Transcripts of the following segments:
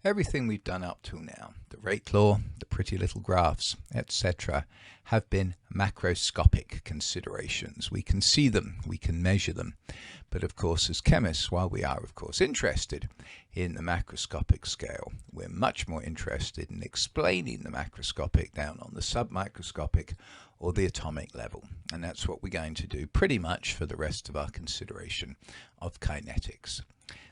Everything we've done up till now, the rate law, the pretty little graphs, etc., have been macroscopic considerations. We can see them, we can measure them. But of course, as chemists, while we are of course interested in the macroscopic scale, we're much more interested in explaining the macroscopic down on the submicroscopic or the atomic level. And that's what we're going to do pretty much for the rest of our consideration of kinetics.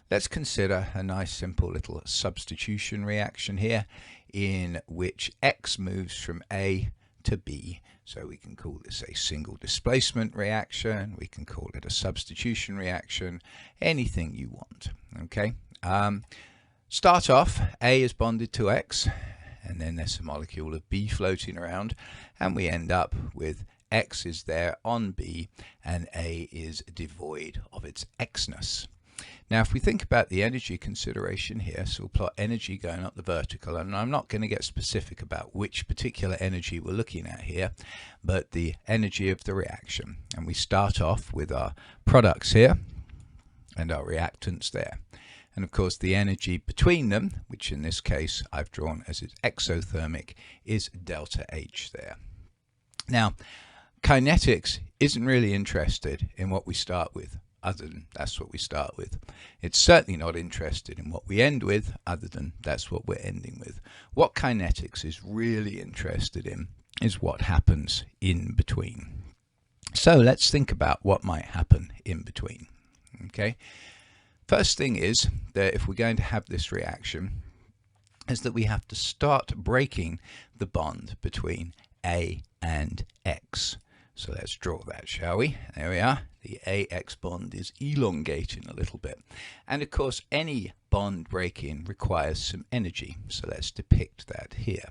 Let's consider a nice simple little substitution reaction here in which X moves from A to B. So we can call this a single displacement reaction, we can call it a substitution reaction, anything you want. Okay. Start off, A is bonded to X, and then there's a molecule of B floating around, and we end up with X is there on B and A is devoid of its Xness. Now if we think about the energy consideration here, so we'll plot energy going up the vertical, and I'm not going to get specific about which particular energy we're looking at here, but the energy of the reaction. And we start off with our products here and our reactants there. And of course the energy between them, which in this case I've drawn as its exothermic, is delta H there. Now kinetics isn't really interested in what we start with, other than that's what we start with. It's certainly not interested in what we end with, other than that's what we're ending with. What kinetics is really interested in is what happens in between. So let's think about what might happen in between. Okay. First thing is that if we're going to have this reaction, is that we have to start breaking the bond between A and X. So let's draw that, shall we? There we are. The AX bond is elongating a little bit. And of course, any bond breaking requires some energy. So let's depict that here.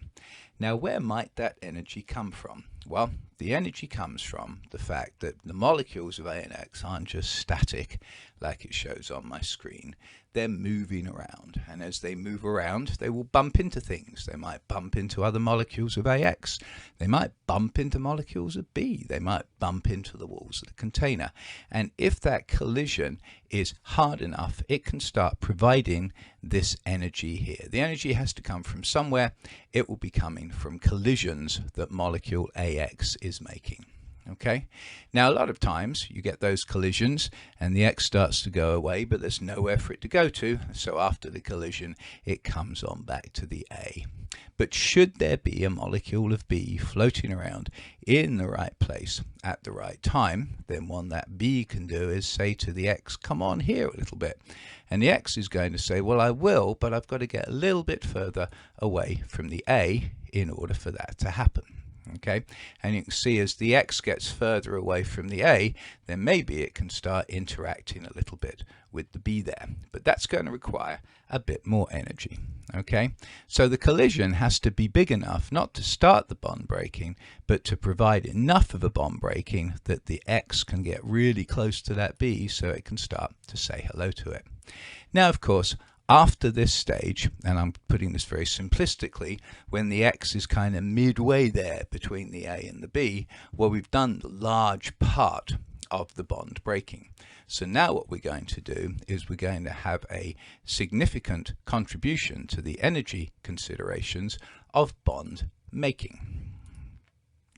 Now, where might that energy come from? Well, the energy comes from the fact that the molecules of A and X aren't just static like it shows on my screen. They're moving around, and as they move around they will bump into things. They might bump into other molecules of AX, they might bump into molecules of B, they might bump into the walls of the container, and if that collision is hard enough it can start providing this energy here. The energy has to come from somewhere. It will be coming from collisions that molecule AX is making. Okay, now a lot of times you get those collisions and the X starts to go away, but there's nowhere for it to go to, so after the collision it comes on back to the A. But should there be a molecule of B floating around in the right place at the right time, then what that B can do is say to the X, come on here a little bit. And the X is going to say, well, I will, but I've got to get a little bit further away from the A in order for that to happen. Okay, and you can see as the X gets further away from the A, then maybe it can start interacting a little bit with the B there, but that's going to require a bit more energy. Okay, so the collision has to be big enough not to start the bond breaking, but to provide enough of a bond breaking that the X can get really close to that B so it can start to say hello to it. Now of course, after this stage, and I'm putting this very simplistically, when the X is kind of midway there between the A and the B, well, we've done the large part of the bond breaking. So now what we're going to do is we're going to have a significant contribution to the energy considerations of bond making.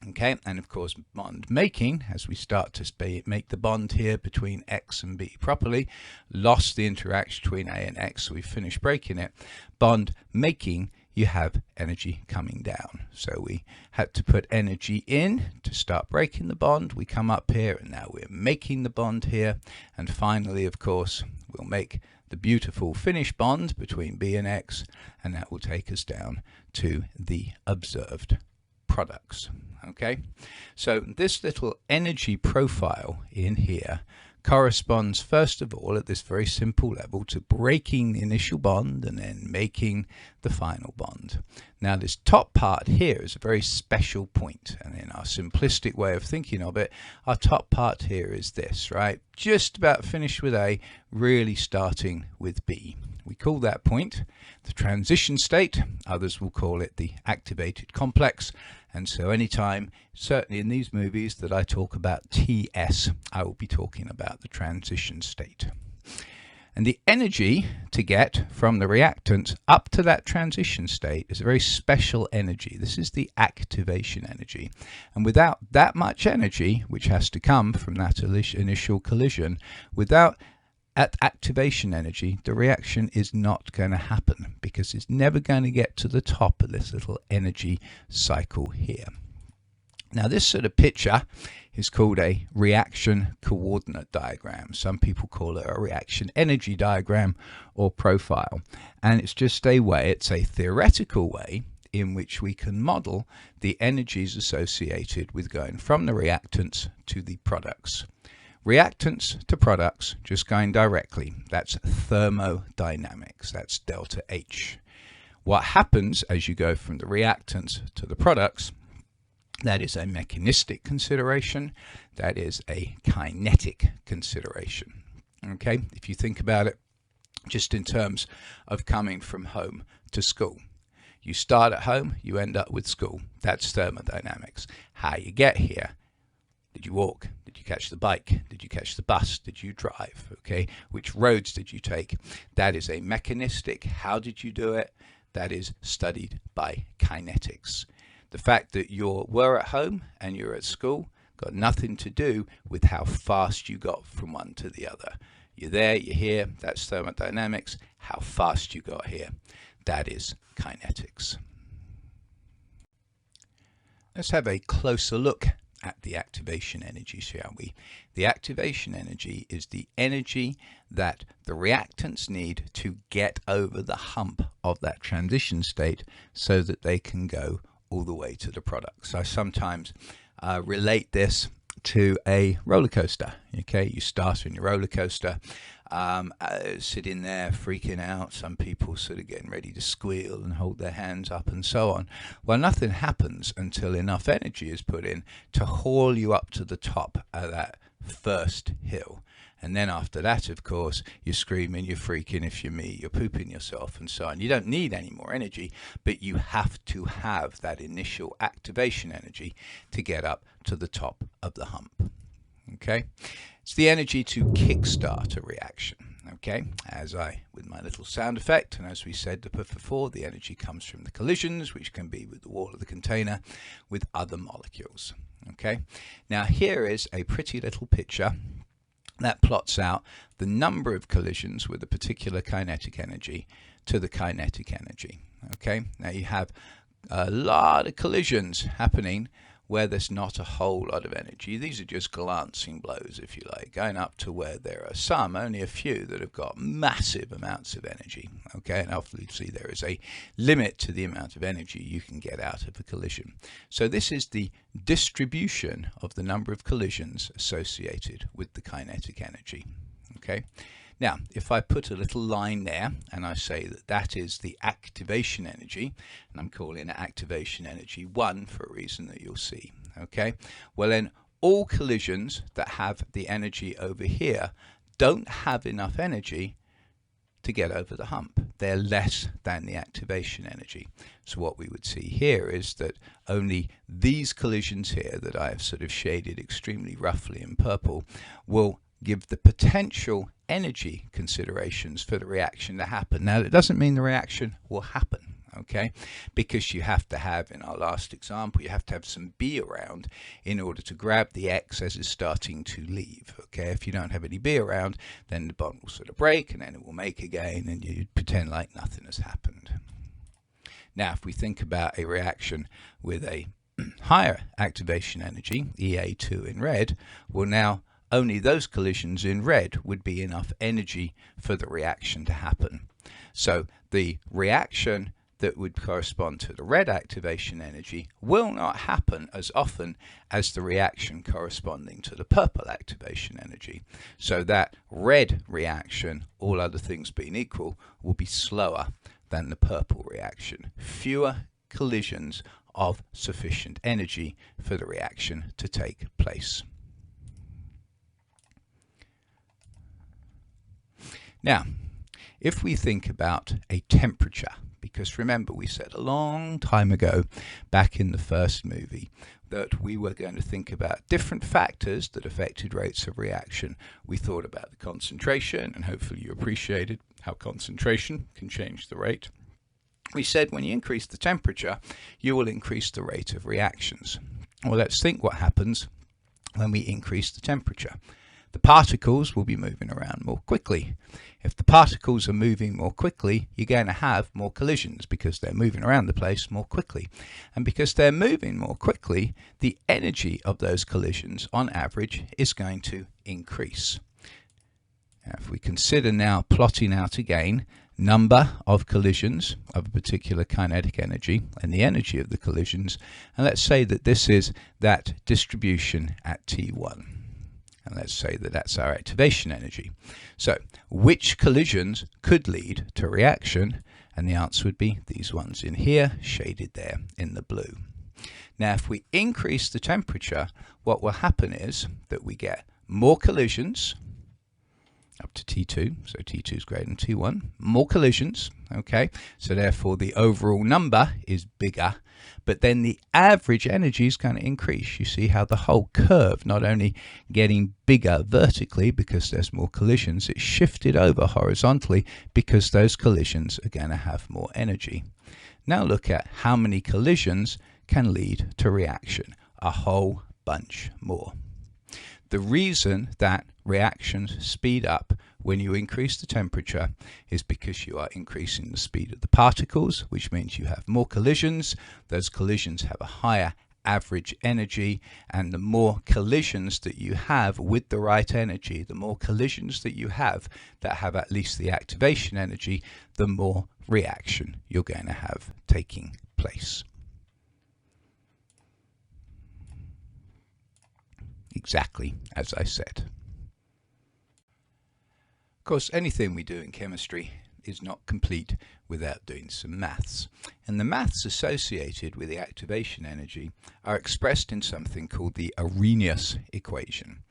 Okay, and of course bond making, as we start to make the bond here between X and B properly, lost the interaction between A and X, so we finish breaking it. Bond making, you have energy coming down. So we had to put energy in to start breaking the bond. We come up here and now we're making the bond here. And finally, of course, we'll make the beautiful finished bond between B and X, and that will take us down to the observed products. Okay, so this little energy profile in here corresponds first of all at this very simple level to breaking the initial bond and then making the final bond. Now this top part here is a very special point, and in our simplistic way of thinking of it, our top part here is this, right? Just about finished with A, really starting with B. We call that point the transition state. Others will call it the activated complex. And so anytime, certainly in these movies, that I talk about TS, I will be talking about the transition state. And the energy to get from the reactant up to that transition state is a very special energy. This is the activation energy. And without that much energy, which has to come from that initial collision, without activation energy, the reaction is not going to happen, because it's never going to get to the top of this little energy cycle here. Now, this sort of picture is called a reaction coordinate diagram. Some people call it a reaction energy diagram or profile. And it's just a way, it's a theoretical way in which we can model the energies associated with going from the reactants to the products. Reactants to products, just going directly, that's thermodynamics, that's delta H. What happens as you go from the reactants to the products, that is a mechanistic consideration, that is a kinetic consideration. Okay, if you think about it just in terms of coming from home to school. You start at home, you end up with school. That's thermodynamics. How you get here. Did you walk? Did you catch the bike? Did you catch the bus? Did you drive? Okay, which roads did you take? That is a mechanistic. How did you do it? That is studied by kinetics. The fact that you were at home and you're at school got nothing to do with how fast you got from one to the other. You're there, you're here, that's thermodynamics. How fast you got here, that is kinetics. Let's have a closer look at the activation energy, shall we? The activation energy is the energy that the reactants need to get over the hump of that transition state so that they can go all the way to the product. So I sometimes relate this to a roller coaster. Okay, you start in your roller coaster, sitting there freaking out. Some people sort of getting ready to squeal and hold their hands up and so on. Well, nothing happens until enough energy is put in to haul you up to the top of that first hill. And then after that, of course, you're screaming, you're freaking, if you're me, you're pooping yourself and so on. You don't need any more energy, but you have to have that initial activation energy to get up to the top of the hump. Okay? It's the energy to kickstart a reaction. Okay? With my little sound effect, and as we said before, the energy comes from the collisions, which can be with the wall of the container, with other molecules. Okay? Now here is a pretty little picture that plots out the number of collisions with a particular kinetic energy to the kinetic energy. Okay, now you have a lot of collisions happening where there's not a whole lot of energy. These are just glancing blows, if you like, going up to where there are some, only a few, that have got massive amounts of energy. Okay, and obviously there is a limit to the amount of energy you can get out of a collision. So this is the distribution of the number of collisions associated with the kinetic energy. Okay. Now, if I put a little line there and I say that that is the activation energy, and I'm calling it activation energy 1 for a reason that you'll see, okay? Well, then all collisions that have the energy over here don't have enough energy to get over the hump. They're less than the activation energy. So what we would see here is that only these collisions here that I have sort of shaded extremely roughly in purple will give the potential energy considerations for the reaction to happen. Now, it doesn't mean the reaction will happen, okay? Because you have to have, in our last example, you have to have some B around in order to grab the X as it's starting to leave, okay? If you don't have any B around, then the bond will sort of break and then it will make again and you pretend like nothing has happened. Now, if we think about a reaction with a higher activation energy, EA2 in red, well, now only those collisions in red would be enough energy for the reaction to happen. So the reaction that would correspond to the red activation energy will not happen as often as the reaction corresponding to the purple activation energy. So that red reaction, all other things being equal, will be slower than the purple reaction. Fewer collisions of sufficient energy for the reaction to take place. Now, if we think about a temperature, because remember we said a long time ago, back in the first movie, that we were going to think about different factors that affected rates of reaction. We thought about the concentration, and hopefully you appreciated how concentration can change the rate. We said when you increase the temperature, you will increase the rate of reactions. Well, let's think what happens when we increase the temperature. The particles will be moving around more quickly. If the particles are moving more quickly, you're going to have more collisions because they're moving around the place more quickly. And because they're moving more quickly, the energy of those collisions on average is going to increase. Now, if we consider now plotting out again number of collisions of a particular kinetic energy and the energy of the collisions, and let's say that this is that distribution at T1. And let's say that that's our activation energy. So which collisions could lead to reaction? And the answer would be these ones in here, shaded there in the blue. Now, if we increase the temperature, what will happen is that we get more collisions up to T2, so T2 is greater than T1, more collisions, okay, so therefore the overall number is bigger, but then the average energy is going to increase. You see how the whole curve not only getting bigger vertically because there's more collisions, it's shifted over horizontally because those collisions are going to have more energy. Now look at how many collisions can lead to reaction. A whole bunch more. The reason that reactions speed up when you increase the temperature is because you are increasing the speed of the particles, which means you have more collisions. Those collisions have a higher average energy, and the more collisions that you have with the right energy, the more collisions that you have that have at least the activation energy, the more reaction you're going to have taking place. Exactly as I said. Of course, anything we do in chemistry is not complete without doing some maths. And the maths associated with the activation energy are expressed in something called the Arrhenius Equation,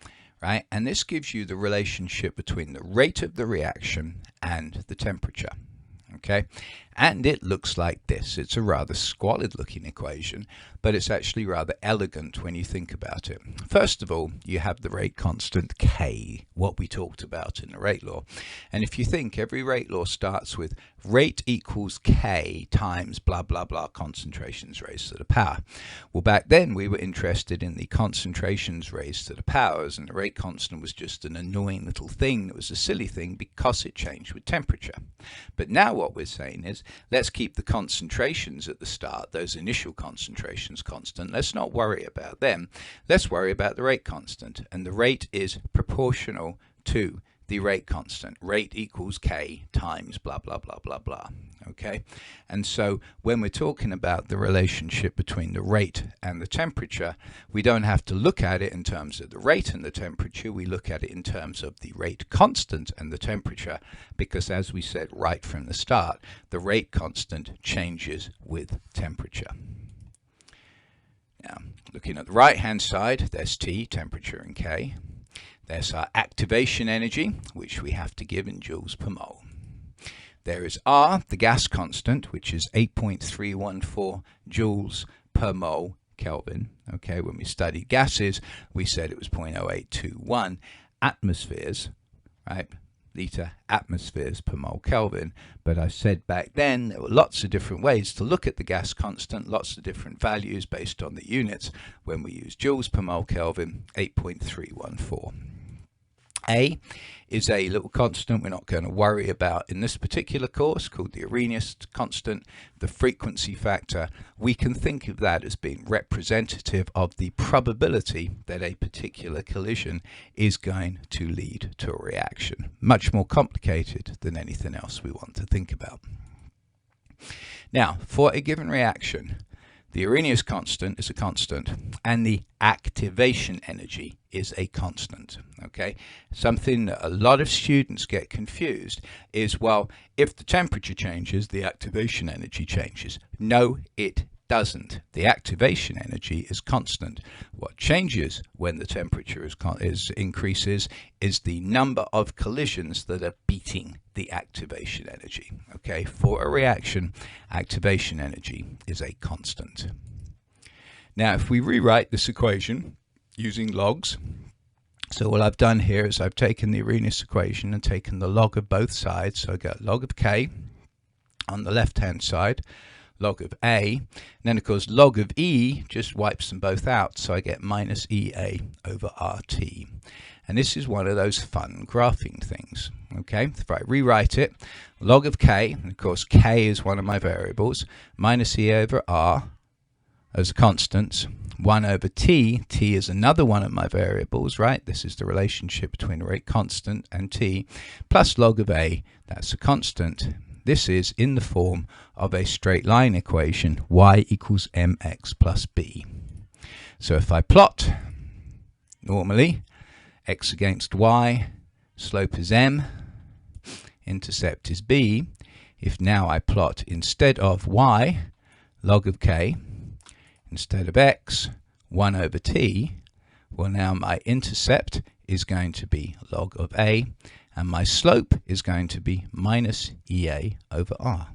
right? And this gives you the relationship between the rate of the reaction and the temperature. Okay, and it looks like this. It's a rather squalid looking equation, but it's actually rather elegant when you think about it. First of all, you have the rate constant K, what we talked about in the rate law. And if you think, every rate law starts with rate equals K times blah blah blah concentrations raised to the power. Well, back then we were interested in the concentrations raised to the powers, and the rate constant was just an annoying little thing. It was a silly thing because it changed with temperature. But now what we're saying is, let's keep the concentrations at the start, those initial concentrations, constant. Let's not worry about them. Let's worry about the rate constant. And the rate is proportional to the rate constant. Rate equals K times blah, blah, blah, blah, blah. Okay? And so when we're talking about the relationship between the rate and the temperature, we don't have to look at it in terms of the rate and the temperature. We look at it in terms of the rate constant and the temperature, because as we said right from the start, the rate constant changes with temperature. Now, looking at the right-hand side, there's T, temperature, and K. There's our activation energy, which we have to give in joules per mole. There is R, the gas constant, which is 8.314 joules per mole Kelvin. Okay, when we studied gases, we said it was 0.0821 atmospheres, right? Liter atmospheres per mole Kelvin. But I said back then there were lots of different ways to look at the gas constant, lots of different values based on the units. When we use joules per mole Kelvin, 8.314. A is a little constant we're not going to worry about in this particular course, called the Arrhenius Constant. The frequency factor, we can think of that as being representative of the probability that a particular collision is going to lead to a reaction. Much more complicated than anything else we want to think about. Now, for a given reaction, the Arrhenius constant is a constant, and the activation energy is a constant. Okay, something that a lot of students get confused is, well, if the temperature changes, the activation energy changes. No, it doesn't. The activation energy is constant. What changes when the temperature increases is the number of collisions that are beating the activation energy. Okay, for a reaction, activation energy is a constant. Now, if we rewrite this equation using logs, so what I've done here is I've taken the Arrhenius equation and taken the log of both sides. So I get log of K on the left-hand side, log of A, and then of course log of E just wipes them both out, so I get minus EA over RT. And this is one of those fun graphing things. Okay, if I rewrite it, log of K, and of course K is one of my variables, minus E over R as constants, 1 over T, T is another one of my variables, right? This is the relationship between the rate constant and T, plus log of A, that's a constant. This is in the form of a straight line equation, y equals mx plus b. So if I plot, normally, x against y, slope is m, intercept is b. If now I plot instead of y, log of k, instead of x, 1 over t, well now my intercept is going to be log of a, and my slope is going to be minus EA over R.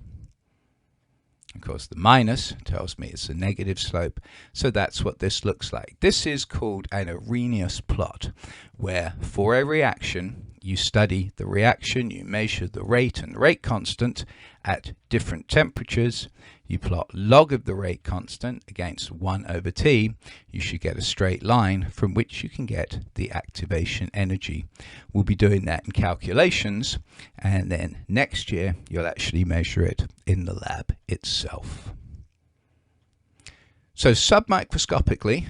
Of course, the minus tells me it's a negative slope, so that's what this looks like. This is called an Arrhenius plot, where for a reaction, you study the reaction, you measure the rate and rate constant at different temperatures, you plot log of the rate constant against 1 over T, you should get a straight line from which you can get the activation energy. We'll be doing that in calculations, and then next year you'll actually measure it in the lab itself. So submicroscopically,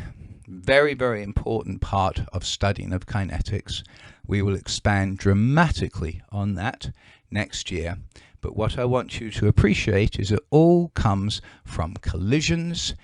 very, very important part of studying of kinetics. We will expand dramatically on that next year. But what I want you to appreciate is it all comes from collisions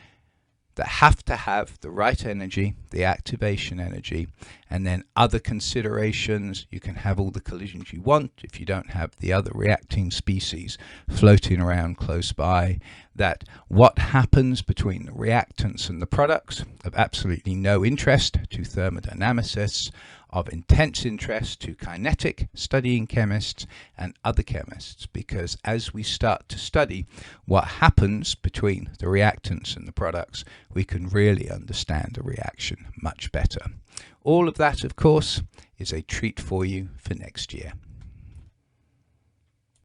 that have to have the right energy, the activation energy, and then other considerations. You can have all the collisions you want if you don't have the other reacting species floating around close by. That what happens between the reactants and the products of absolutely no interest to thermodynamicists, of intense interest to kinetic studying chemists and other chemists, because as we start to study what happens between the reactants and the products, we can really understand a reaction much better. All of that, of course, is a treat for you for next year.